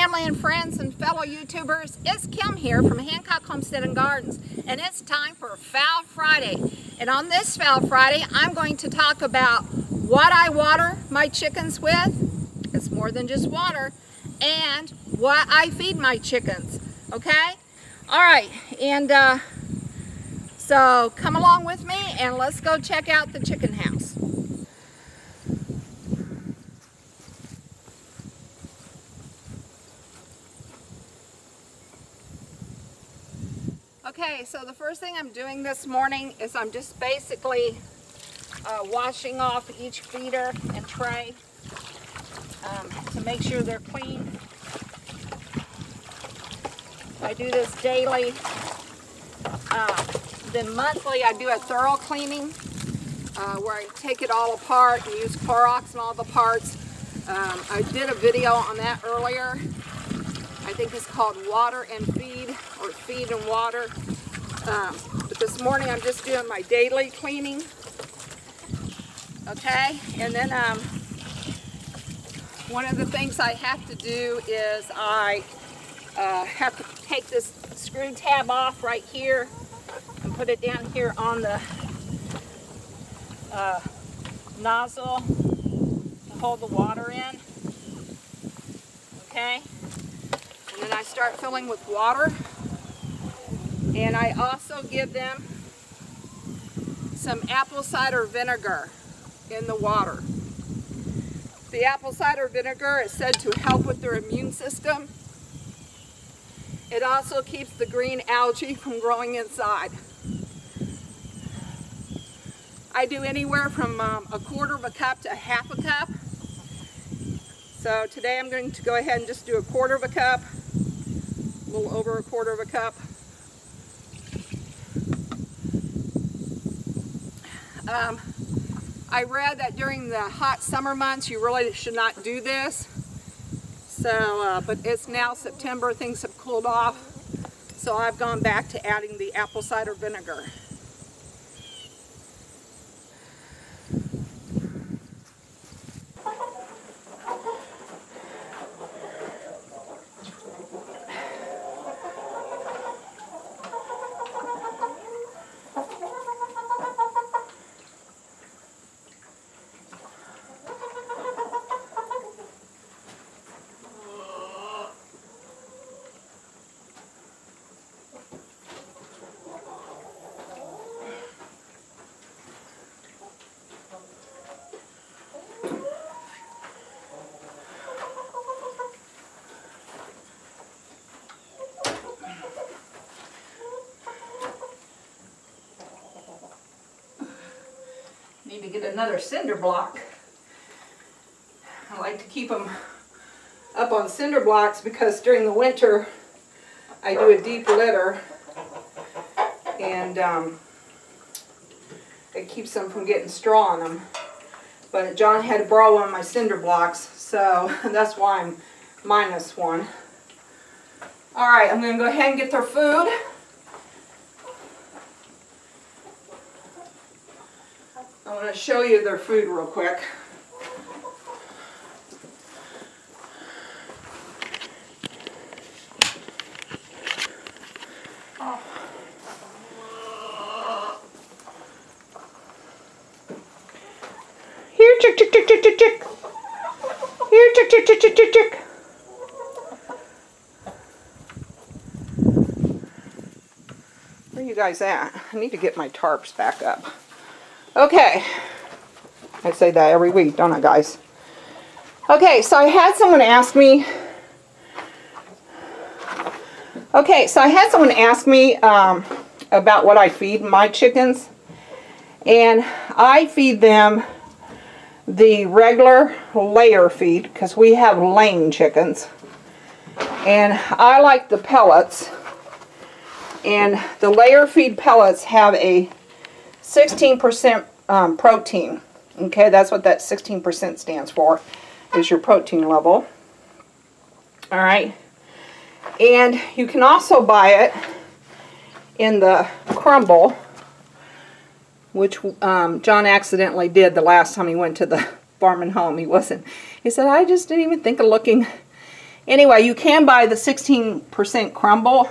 family and friends and fellow YouTubers. It's Kim here from Hancock Homestead and Gardens, and it's time for Fowl Friday. And on this Fowl Friday, I'm going to talk about what I water my chickens with. It's more than just water. And what I feed my chickens, okay? All right, and so come along with me and let's go check out the chicken house. Okay, so the first thing I'm doing this morning is I'm just basically washing off each feeder and tray to make sure they're clean. I do this daily. Then monthly I do a thorough cleaning where I take it all apart and use Clorox and all the parts. I did a video on that earlier. I think it's called Water and Feed, or Feed and Water. But this morning I'm just doing my daily cleaning. Okay, and then one of the things I have to do is I have to take this screw tab off right here and put it down here on the nozzle to hold the water in. Okay. And then I start filling with water, and I also give them some apple cider vinegar in the water. The apple cider vinegar is said to help with their immune system. It also keeps the green algae from growing inside. I do anywhere from a quarter of a cup to a half a cup. So today I'm going to go ahead and just do a quarter of a cup. A little over a quarter of a cup. I read that during the hot summer months you really should not do this. So, but it's now September, things have cooled off, so I've gone back to adding the apple cider vinegar. Need to get another cinder block. I like to keep them up on cinder blocks because during the winter I do a deep litter, and it keeps them from getting straw on them. But John had to borrow one of my cinder blocks, so that's why I'm minus one. Alright, I'm going to go ahead and get their food. I want to show you their food real quick. Here, chick, chick, chick, chick, chick, chick. Here, chick, chick, chick, chick, chick, chick. Where are you guys at? I need to get my tarps back up. Okay, I say that every week, don't I, guys? Okay, so I had someone ask me. About what I feed my chickens, and I feed them the regular layer feed because we have laying chickens, and I like the pellets. And the layer feed pellets have a 16% protein. Okay, that's what that 16% stands for, is your protein level. Alright, and you can also buy it in the crumble, which John accidentally did the last time he went to the farm and home. He said, I just didn't even think of looking Anyway, you can buy the 16% crumble.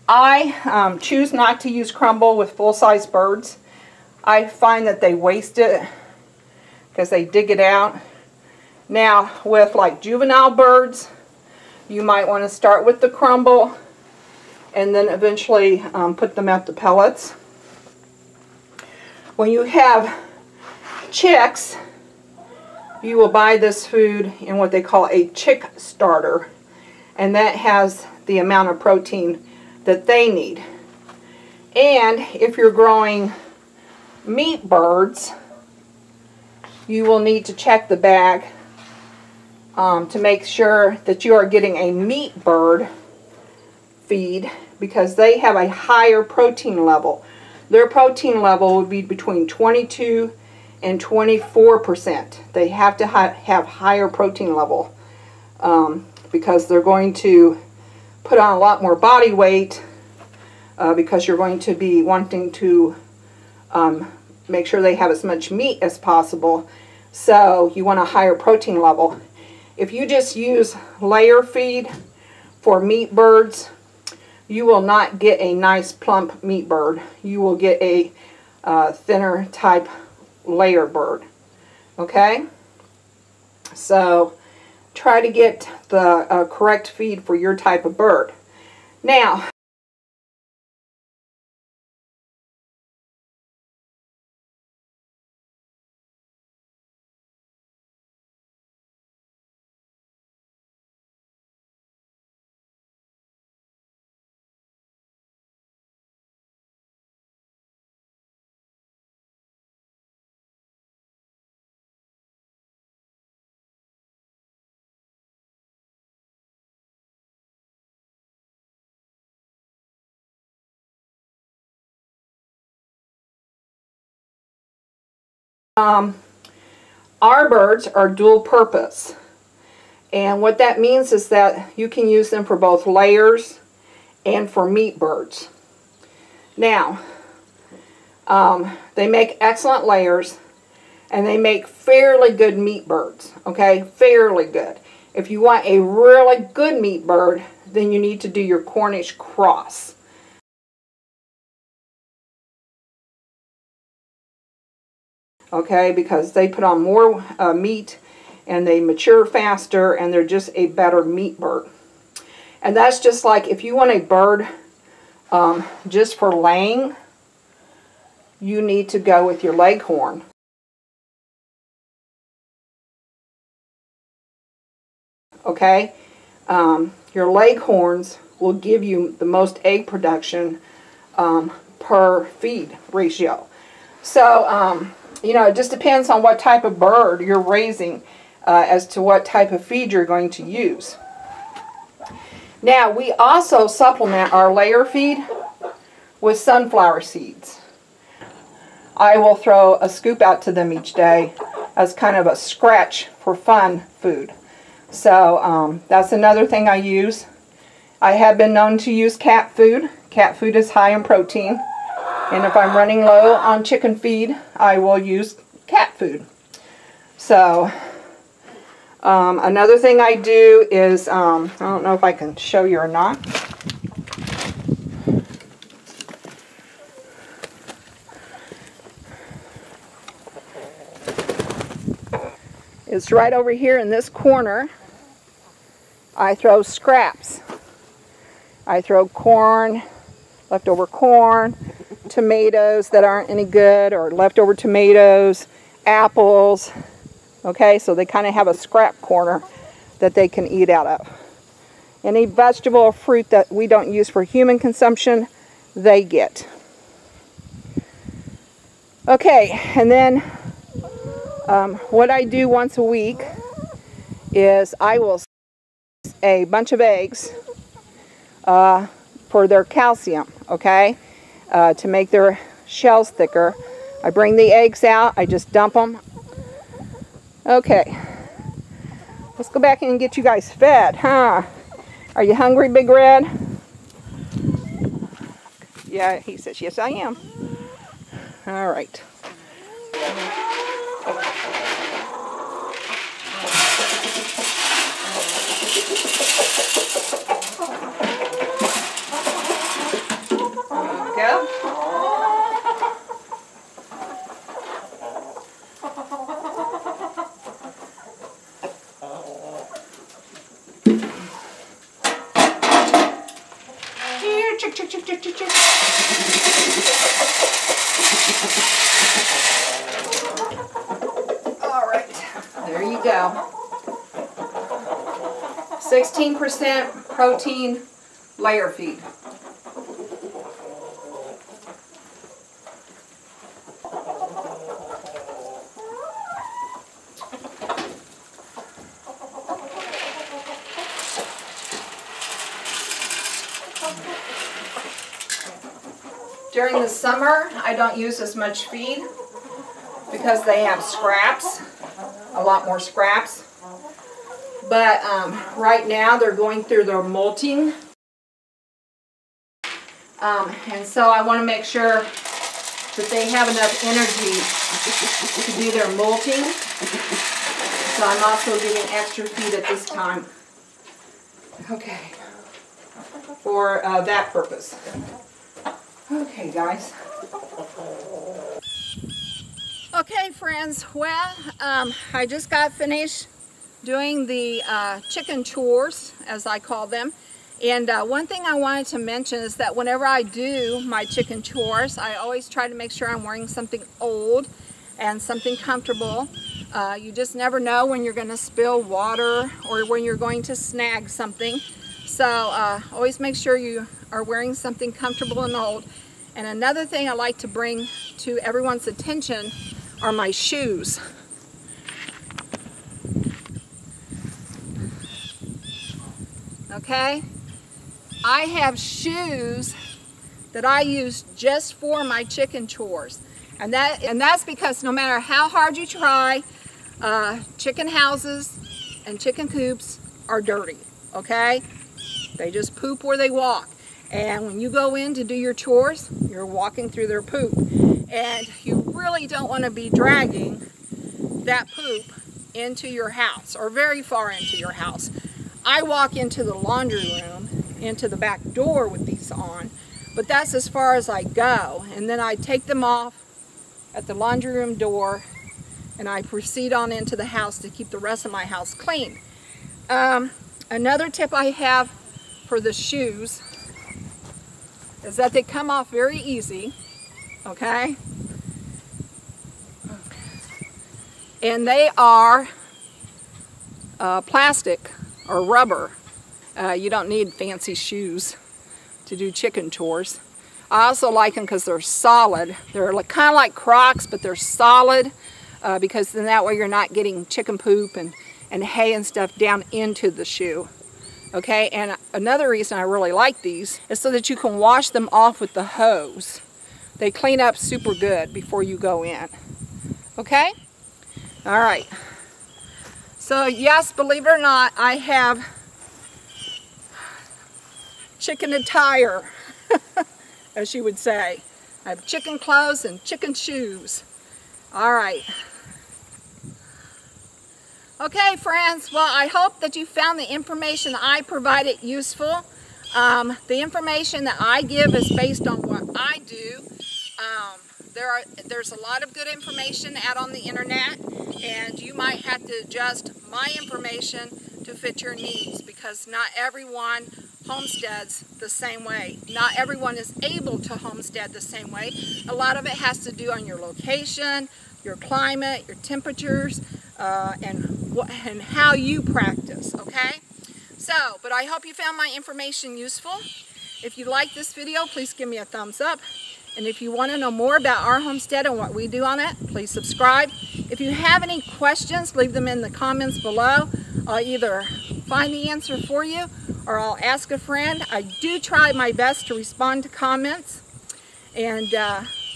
I choose not to use crumble with full-size birds. I find that they waste it because they dig it out. Now, with like juvenile birds, you might want to start with the crumble and then eventually put them at the pellets. When you have chicks, you will buy this food in what they call a chick starter, and that has the amount of protein that they need. And if you're growing meat birds, you will need to check the bag to make sure that you are getting a meat bird feed, because they have a higher protein level. Their protein level would be between 22 and 24%. They have to have higher protein level because they're going to put on a lot more body weight because you're going to be wanting to make sure they have as much meat as possible. So you want a higher protein level. If you just use layer feed for meat birds, you will not get a nice plump meat bird. You will get a thinner type layer bird. Okay? So try to get the correct feed for your type of bird. Now, our birds are dual purpose, and what that means is that you can use them for both layers and for meat birds. Now, they make excellent layers and they make fairly good meat birds. Okay, fairly good. If you want a really good meat bird, then you need to do your Cornish cross. Okay, because they put on more meat and they mature faster and they're just a better meat bird. And that's just like if you want a bird just for laying, you need to go with your leghorn. Okay, your leghorns will give you the most egg production per feed ratio. So, you know, it just depends on what type of bird you're raising as to what type of feed you're going to use. Now, we also supplement our layer feed with sunflower seeds. I will throw a scoop out to them each day as kind of a scratch for fun food. So that's another thing I use. I have been known to use cat food. Cat food is high in protein. And if I'm running low on chicken feed, I will use cat food. So, another thing I do is, I don't know if I can show you or not. It's right over here in this corner. I throw scraps. I throw corn, leftover corn, tomatoes that aren't any good, or leftover tomatoes, apples. Okay, so they kind of have a scrap corner that they can eat out of. Any vegetable or fruit that we don't use for human consumption, they get. Okay, and then what I do once a week is I will a bunch of eggs for their calcium, okay, to make their shells thicker. I bring the eggs out, I just dump them. Okay, let's go back and get you guys fed, huh? Are you hungry, Big Red? Yeah, he says, yes, I am. All right. Go. Here, chick, chick, chick, chick, chick, chick. All right, there you go. 16% protein layer feed. During the summer, I don't use as much feed because they have scraps, a lot more scraps. But right now they're going through their molting. And so I want to make sure that they have enough energy to do their molting. So I'm also giving extra feed at this time. Okay, for that purpose. Okay, guys. Okay, friends. Well, I just got finished doing the chicken chores, as I call them. And one thing I wanted to mention is that whenever I do my chicken chores, I always try to make sure I'm wearing something old and something comfortable. You just never know when you're going to spill water or when you're going to snag something. So always make sure you are wearing something comfortable and old. And another thing I like to bring to everyone's attention are my shoes. Okay? I have shoes that I use just for my chicken chores. And that's because no matter how hard you try, chicken houses and chicken coops are dirty, okay? They just poop where they walk. And when you go in to do your chores, you're walking through their poop. And you really don't want to be dragging that poop into your house or very far into your house. I walk into the laundry room, into the back door with these on, but that's as far as I go. And then I take them off at the laundry room door and I proceed on into the house to keep the rest of my house clean. Another tip I have for the shoes is that they come off very easy, okay? And they are plastic or rubber. You don't need fancy shoes to do chicken chores. I also like them because they're solid. They're kind of like Crocs, but they're solid because then that way you're not getting chicken poop and hay and stuff down into the shoe. Okay, and another reason I really like these is so that you can wash them off with the hose. They clean up super good before you go in. Okay? All right. So yes, believe it or not, I have chicken attire, as you would say. I have chicken clothes and chicken shoes. All right. Okay, friends, well, I hope that you found the information I provided useful. The information that I give is based on what I do. There's a lot of good information out on the internet, and you might have to adjust my information to fit your needs because not everyone homesteads the same way. Not everyone is able to homestead the same way. A lot of it has to do on your location, your climate, your temperatures, and how you practice, okay? So, but I hope you found my information useful. If you like this video, please give me a thumbs up. And if you want to know more about our homestead and what we do on it, please subscribe. If you have any questions, leave them in the comments below. I'll either find the answer for you or I'll ask a friend. I do try my best to respond to comments. And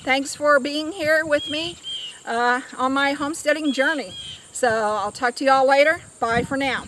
thanks for being here with me on my homesteading journey. So I'll talk to you all later. Bye for now.